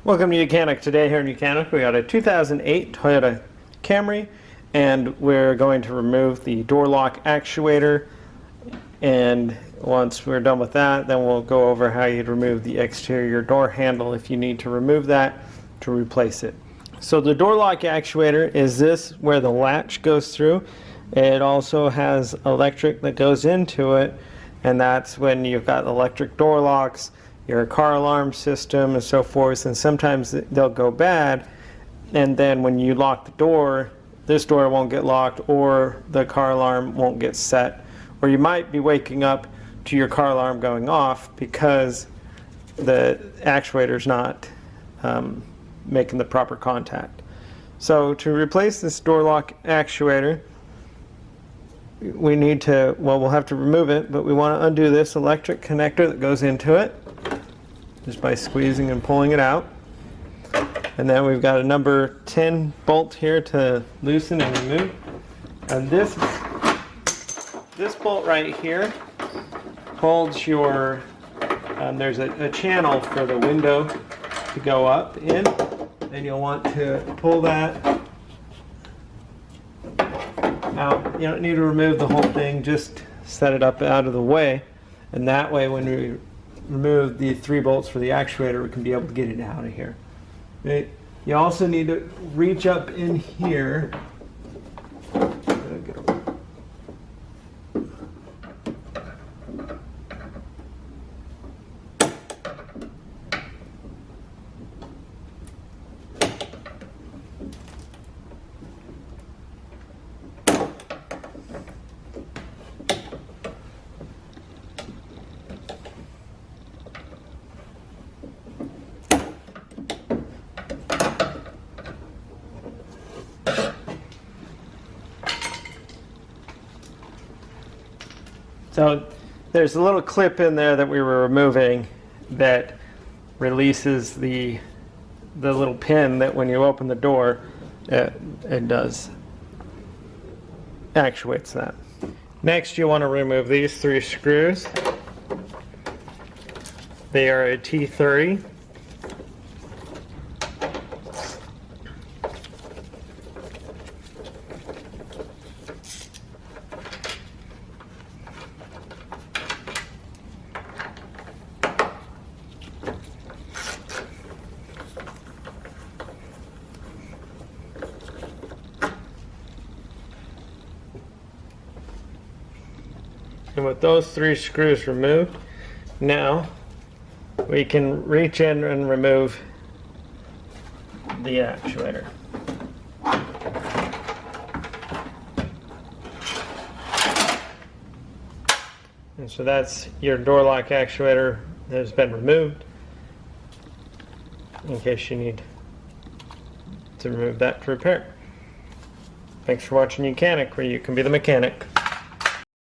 Welcome to YOUCANIC. Today here in YOUCANIC we got a 2008 Toyota Camry, and we're going to remove the door lock actuator, and once we're done with that then we'll go over how you'd remove the exterior door handle if you need to remove that to replace it. So the door lock actuator is this where the latch goes through. It also has electric that goes into it, and that's when you've got electric door locks, your car alarm system and so forth, and sometimes they'll go bad, and then when you lock the door, this door won't get locked or the car alarm won't get set, or you might be waking up to your car alarm going off because the actuator's not making the proper contact. So to replace this door lock actuator, we need to, well, we'll have to remove it, but we want to undo this electric connector that goes into it just by squeezing and pulling it out. And then we've got a number 10 bolt here to loosen and remove. And this bolt right here holds your, there's a channel for the window to go up in, and you'll want to pull that out. You don't need to remove the whole thing, just set it up out of the way, and that way when we remove the 3 bolts for the actuator we can be able to get it out of here. Okay. You also need to reach up in here. So there's a little clip in there that we were removing that releases the little pin that when you open the door, it does actuates that. Next, you want to remove these 3 screws. They are a T30. And with those 3 screws removed, now we can reach in and remove the actuator. And so that's your door lock actuator that has been removed, in case you need to remove that to repair. Thanks for watching YOUCANIC, where you can be the mechanic.